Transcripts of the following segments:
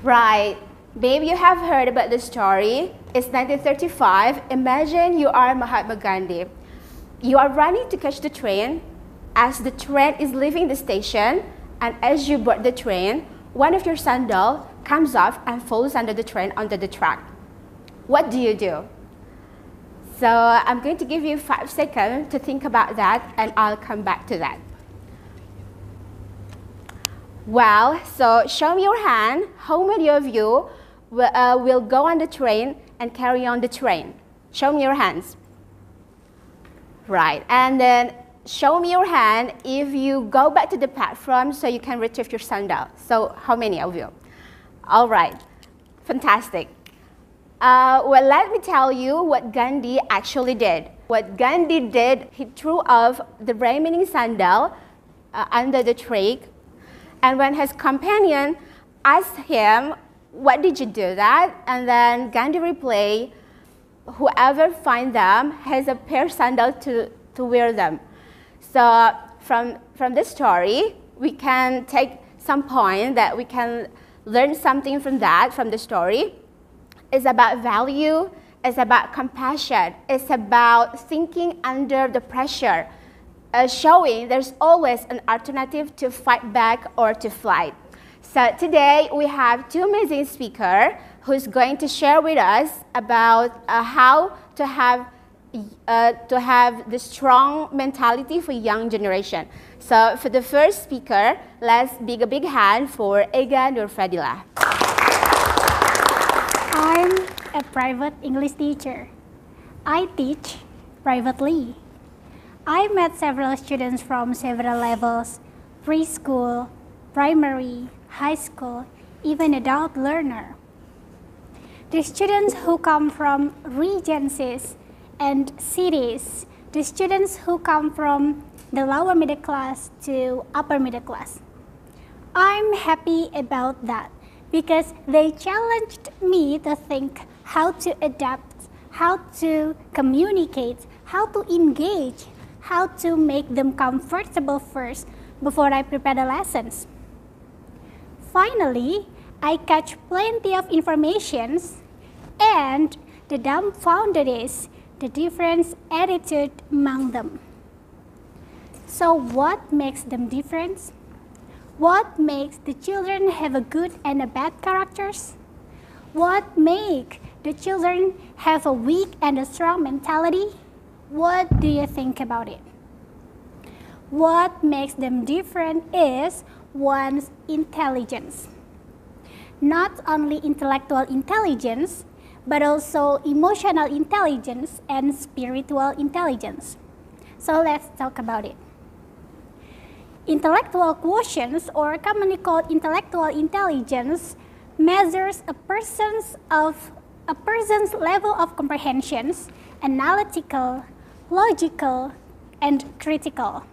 Right. Maybe you have heard about the story. It's 1935. Imagine you are Mahatma Gandhi. You are running to catch the train. As the train is leaving the station, and as you board the train, one of your sandal comes off and falls under the train onto the track. What do you do? So I'm going to give you 5 seconds to think about that, and I'll come back to that. Well, so show me your hand. How many of you will go on the train and carry on the train? Show me your hands. Right, and then show me your hand if you go back to the platform so you can retrieve your sandal. So how many of you? All right, fantastic. Well, let me tell you what Gandhi actually did. What Gandhi did, he threw off the remaining sandal under the tree, and when his companion asked him, "What did you do that?" And then Gandhi replied, "Whoever finds them has a pair of sandals to wear them." So from this story, we can take some point that we can learn something from that, from the story. It's about value, it's about compassion, it's about thinking under the pressure, showing there's always an alternative to fight back or to flight. So today we have 2 amazing speakers who's going to share with us about how to have the strong mentality for young generation. So for the first speaker, let's give a big hand for Ega Nurfadila. I'm a private English teacher. I teach privately. I met several students from several levels: preschool, primary, high school, even adult learner. The students who come from regencies and cities, the students who come from the lower middle class to upper middle class. I'm happy about that because they challenged me to think how to adapt, how to communicate, how to engage, how to make them comfortable first before I prepare the lessons. Finally, I catch plenty of informations, and the dumbfounded is the different attitude among them. So what makes them different? What makes the children have a good and a bad characters? What makes the children have a weak and a strong mentality? What do you think about it? What makes them different is one's intelligence. Not only intellectual intelligence, but also emotional intelligence and spiritual intelligence. So let's talk about it. Intellectual quotients, or commonly called intellectual intelligence, measures a person's level of comprehensions, analytical, logical, and critical.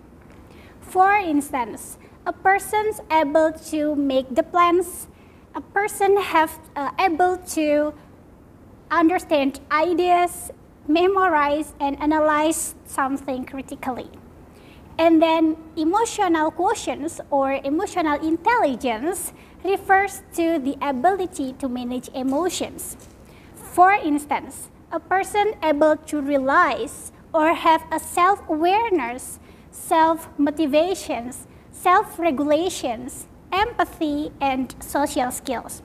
For instance, a person's able to make the plans, a person able to understand ideas, memorize, and analyze something critically. And then emotional quotients, or emotional intelligence, refers to the ability to manage emotions. For instance, a person able to realize or have a self-awareness, self-motivations, self-regulations, empathy, and social skills.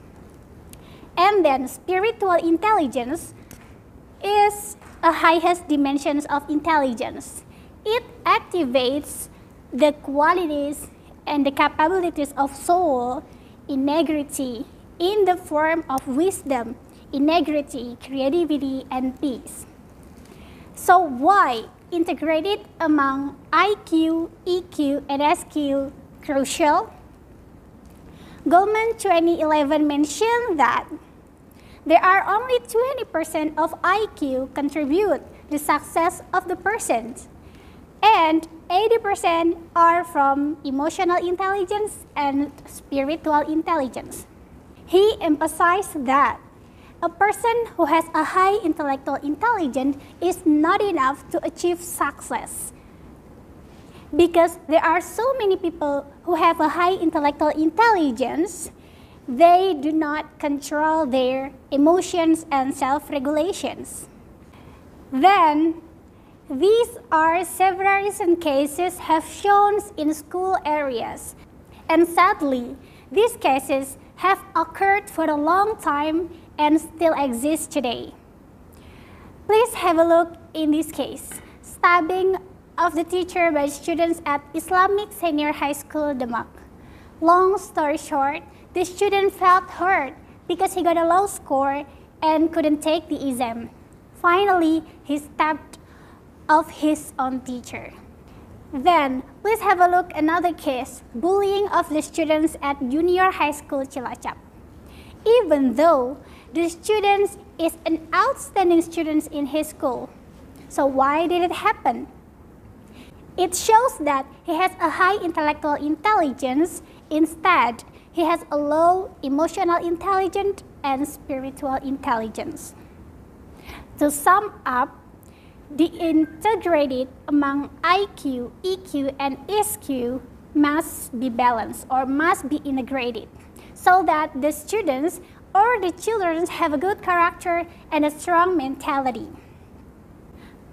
And then spiritual intelligence is a highest dimensions of intelligence. It activates the qualities and the capabilities of soul, integrity, in the form of wisdom, integrity, creativity, and peace. So why integrated among IQ, EQ, and SQ crucial? Goldman 2011 mentioned that there are only 20% of IQ contribute the success of the person, and 80% are from emotional intelligence and spiritual intelligence. He emphasized that a person who has a high intellectual intelligence is not enough to achieve success, because there are so many people who have a high intellectual intelligence they do not control their emotions and self-regulations. Then, these are several recent cases have shown in school areas. And sadly, these cases have occurred for a long time and still exist today. Please have a look in this case. Stabbing of the teacher by students at Islamic Senior High School, Demak. Long story short, the student felt hurt because he got a low score and couldn't take the exam. Finally, he stabbed of his own teacher. Then, please have a look another case, bullying of the students at Junior High School Cilacap. Even though the student is an outstanding student in his school. So why did it happen? It shows that he has a high intellectual intelligence. Instead, he has a low emotional intelligence and spiritual intelligence. To sum up, the integrated among IQ, EQ, and SQ must be balanced or must be integrated so that the students or the children have a good character and a strong mentality.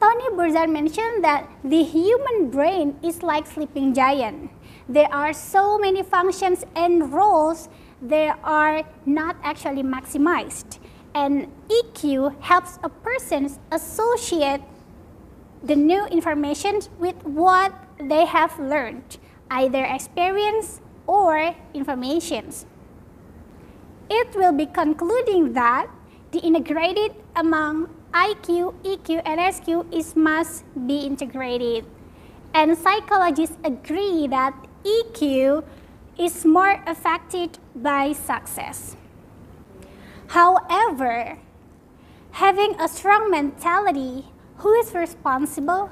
Tony Buzan mentioned that the human brain is like sleeping giant. There are so many functions and roles that are not actually maximized. And EQ helps a person associate the new information with what they have learned, either experience or informations. It will be concluding that the integrated among IQ, EQ, and SQ must be integrated. And psychologists agree that EQ is more affected by success. However, having a strong mentality, who is responsible,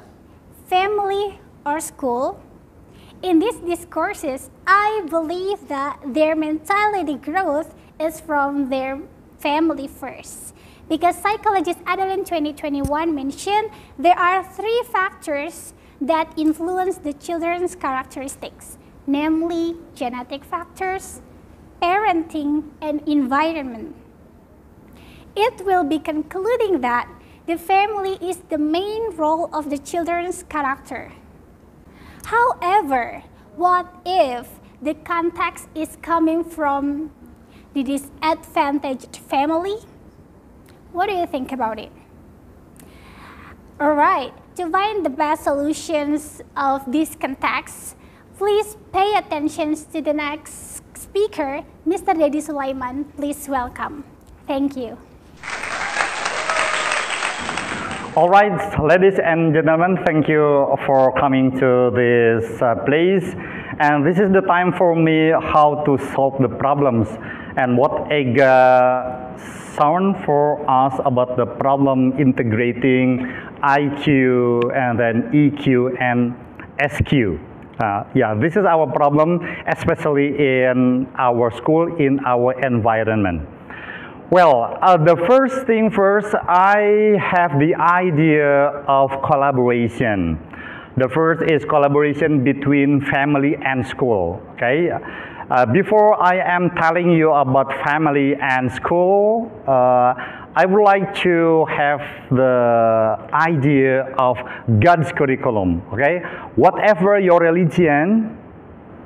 family or school? In these discourses, I believe that their mentality growth is from their family first. Because psychologist Adeline 2021 mentioned there are 3 factors that influence the children's characteristics, namely genetic factors, parenting, and environment. It will be concluding that the family is the main role of the children's character. However, what if the context is coming from the disadvantaged family? What do you think about it? Alright, to find the best solutions of this context, please pay attention to the next speaker, Mr. Dedi Sulaiman. Please welcome. Thank you. All right, ladies and gentlemen, thank you for coming to this place. And this is the time for me how to solve the problems and what sound for us about the problem integrating IQ and then EQ and SQ. Yeah, this is our problem, especially in our school, in our environment. Well, the first thing first, I have the idea of collaboration. The first is collaboration between family and school, okay? Before I am telling you about family and school, I would like to have the idea of God's curriculum, okay? Whatever your religion,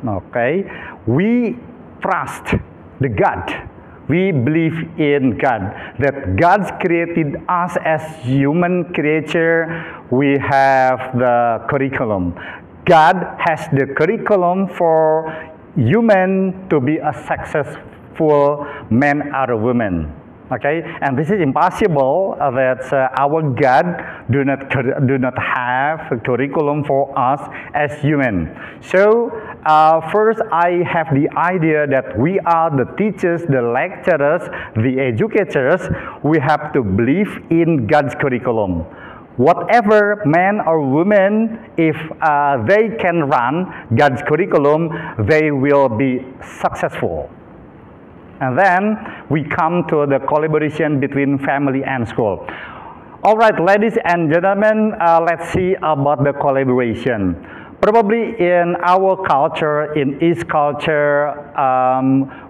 okay, we trust the God. We believe in God, that God created us as human creature. We have the curriculum. God has the curriculum for human to be a successful man or woman. Okay, and this is impossible that our God do not have a curriculum for us as human. So first, I have the idea that we are the teachers, the lecturers, the educators. We have to believe in God's curriculum. Whatever man or woman, if they can run God's curriculum, they will be successful. And then we come to the collaboration between family and school. All right, ladies and gentlemen, let's see about the collaboration. Probably in our culture, in East culture,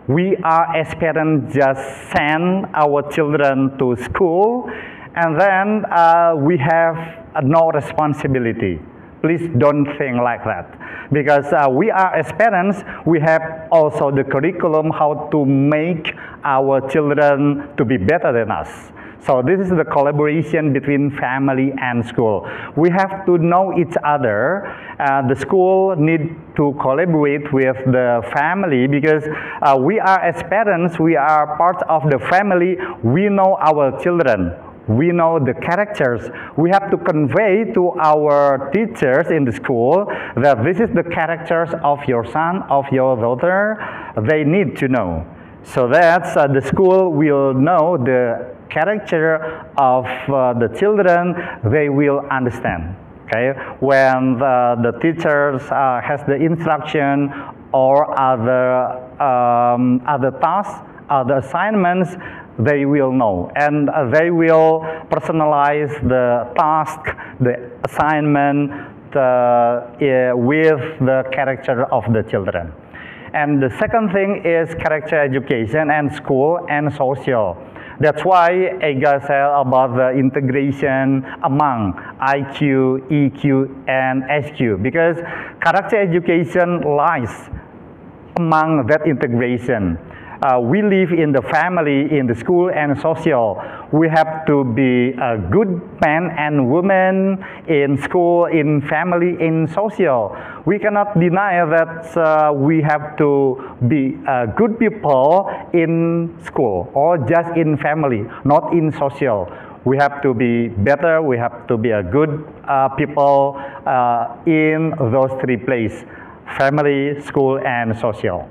we are as parents just send our children to school, and then we have no responsibility. Please don't think like that, because we are as parents, we have also the curriculum how to make our children to be better than us. So this is the collaboration between family and school. We have to know each other. The school need to collaborate with the family, because we are as parents, we are part of the family. We know our children. We know the characters. We have to convey to our teachers in the school that this is the characters of your son, of your daughter. They need to know. So that the school will know the character of the children. They will understand. Okay, when the teachers has the instruction or other tasks, other assignments, they will know, and they will personalize the task, the assignment with the character of the children. And the second thing is character education and school and social. That's why Ega said about the integration among IQ, EQ, and SQ, because character education lies among that integration. We live in the family, in the school, and social. We have to be a good man and woman in school, in family, in social. We cannot deny that we have to be good people in school or just in family, not in social. We have to be better. We have to be a good people in those three places: family, school, and social.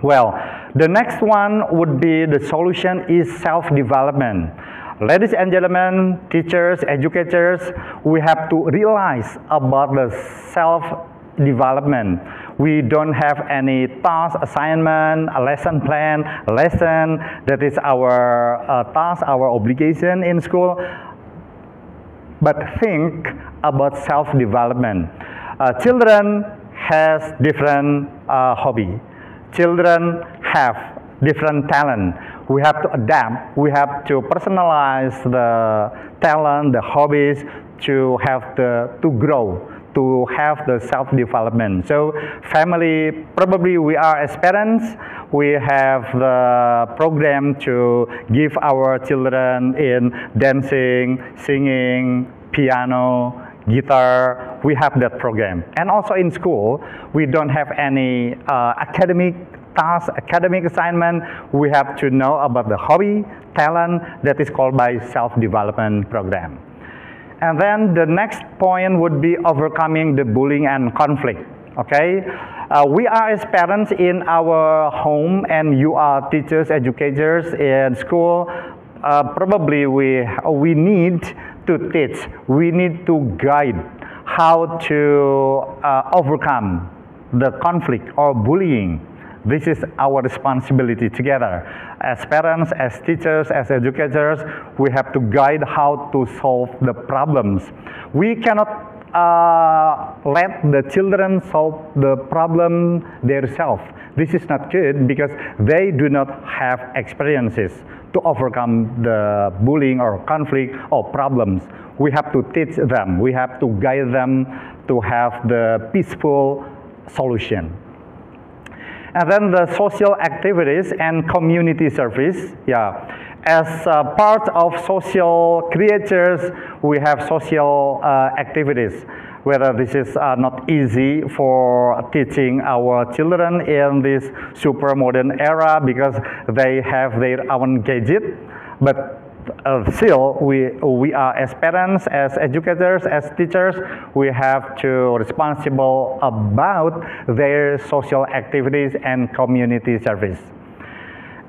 Well, the next one would be the solution is self-development. Ladies and gentlemen, teachers, educators, we have to realize about the self-development. We don't have any task, assignment, a lesson plan, lesson. That is our task, our obligation in school. But think about self-development. Children has different hobby. Children have different talent. We have to adapt. We have to personalize the talent, the hobbies to have to grow, to have the self-development. So family, probably we are as parents, we have the program to give our children in dancing, singing, piano, guitar. We have that program. And also in school, we don't have any academic task, academic assignment. We have to know about the hobby, talent that is called by self-development program. And then the next point would be overcoming the bullying and conflict. Okay, we are as parents in our home, and you are teachers, educators in school. Probably we need to teach, we need to guide how to overcome the conflict or bullying. This is our responsibility together. As parents, as teachers, as educators, we have to guide how to solve the problems. We cannot let the children solve the problem themselves. This is not good because they do not have experiences to overcome the bullying or conflict or problems. We have to teach them. We have to guide them to have the peaceful solution. And then the social activities and community service. Yeah. As part of social creatures, we have social activities. Whether this is not easy for teaching our children in this super modern era because they have their own gadget, but still we are as parents, as educators, as teachers, we have to responsible about their social activities and community service.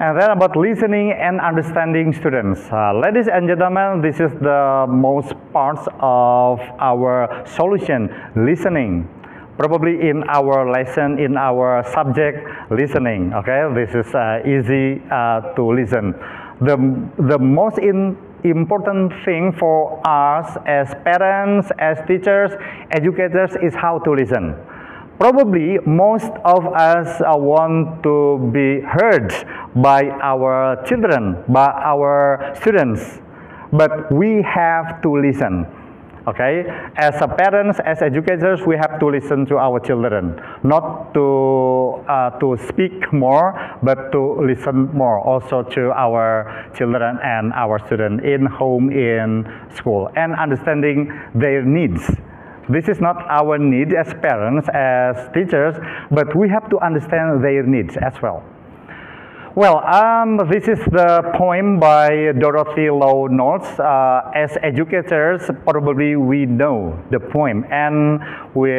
And then about listening and understanding students. Ladies and gentlemen, this is the most parts of our solution, listening. Probably in our lesson, in our subject, listening, okay? This is easy to listen. The most important thing for us as parents, as teachers, educators is how to listen. Probably most of us want to be heard by our children, by our students, but we have to listen. Okay, as a parents, as educators, we have to listen to our children, not to speak more, but to listen more also to our children and our students in home, in school, and understanding their needs. This is not our need as parents, as teachers, but we have to understand their needs as well. Well, this is the poem by Dorothy Low Notes. As educators, probably we know the poem, and we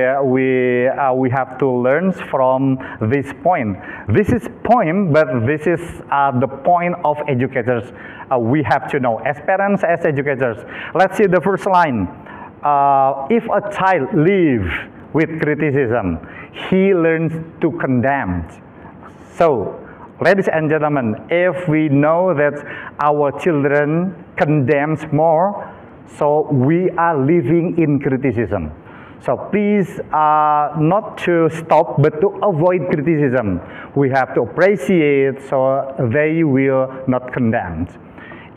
have to learn from this poem. This is poem, but this is the point of educators. We have to know as parents, as educators. Let's see the first line. If a child lives with criticism, he learns to condemn. So, ladies and gentlemen, if we know that our children condemns more, so we are living in criticism. So please, not to stop, but to avoid criticism. We have to appreciate so they will not condemn.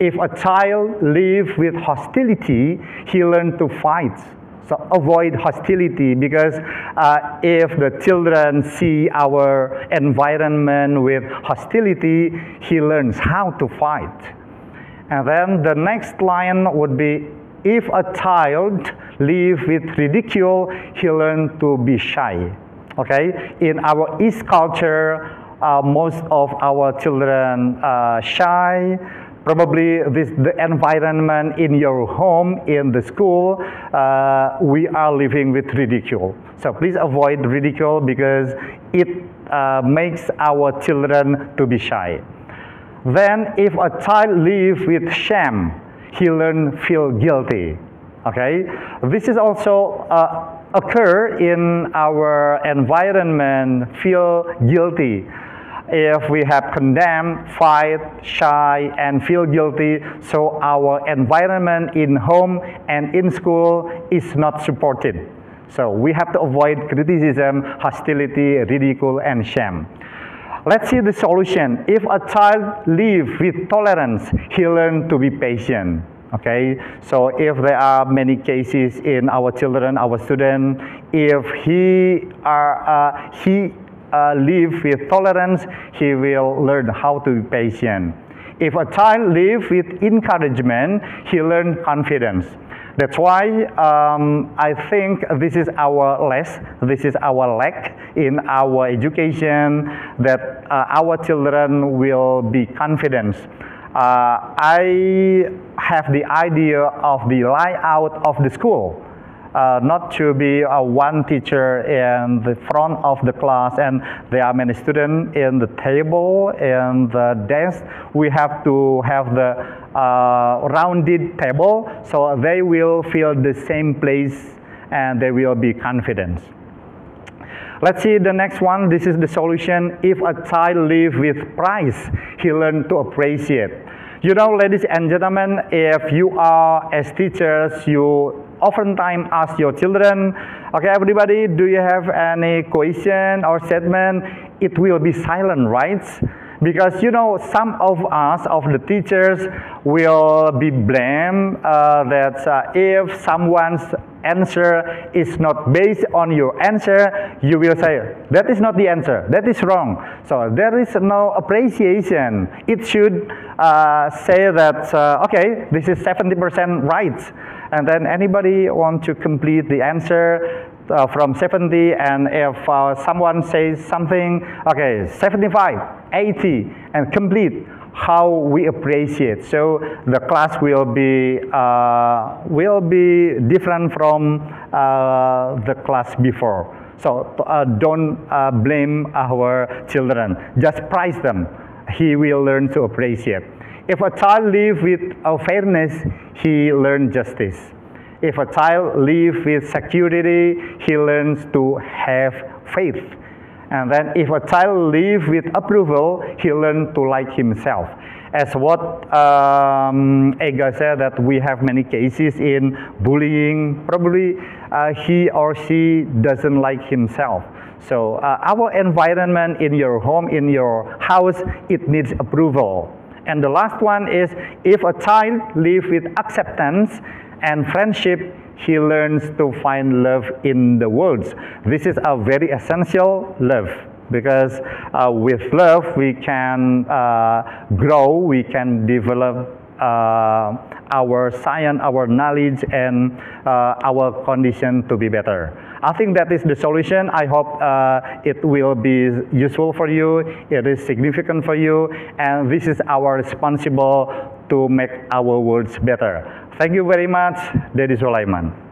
If a child lives with hostility, he learns to fight. So avoid hostility, because if the children see our environment with hostility, he learns how to fight. And then the next line would be, if a child lives with ridicule, he learns to be shy. Okay? In our East culture, most of our children are shy. Probably the environment in your home, in the school, we are living with ridicule. So please avoid ridicule, because it makes our children to be shy. Then if a child lives with shame, he learns feel guilty. Okay? This is also occur in our environment, feel guilty. If we have condemned, fight, shy, and feel guilty, so our environment in home and in school is not supported. So we have to avoid criticism, hostility, ridicule, and shame. Let's see the solution. If a child lives with tolerance, he learns to be patient. Okay, so if there are many cases in our children, our students, if he live with tolerance, he will learn how to be patient. If a child lives with encouragement, he learns confidence. That's why I think this is our lack in our education, that our children will be confident. I have the idea of the layout of the school. Not to be one teacher in the front of the class and there are many students in the table and the desk. We have to have the rounded table, so they will feel the same place and they will be confident. Let's see the next one. This is the solution. If a child lives with pride, he learns to appreciate. You know, ladies and gentlemen, if you are as teachers, you oftentimes ask your children, okay, everybody, do you have any question or statement? It will be silent, right? Because, you know, some of us, of the teachers, will be blamed that if someone's answer is not based on your answer, you will say, that is not the answer, that is wrong. So there is no appreciation. It should say that, okay, this is 70% right. And then anybody want to complete the answer from 70, and if someone says something, okay, 75, 80, and complete, how we appreciate. So the class will be different from the class before. So don't blame our children. Just praise them. He will learn to appreciate. If a child lives with fairness, he learns justice. If a child lives with security, he learns to have faith. And then if a child lives with approval, he learns to like himself. As what Ega said, that we have many cases in bullying. Probably he or she doesn't like himself. So our environment in your home, in your house, it needs approval. And the last one is, if a child lives with acceptance and friendship, he learns to find love in the world. This is a very essential love, because with love we can grow, we can develop our science, our knowledge, and our condition to be better. I think that is the solution. I hope it will be useful for you, it is significant for you, and this is our responsibility to make our worlds better. Thank you very much. Dedi Sulaiman.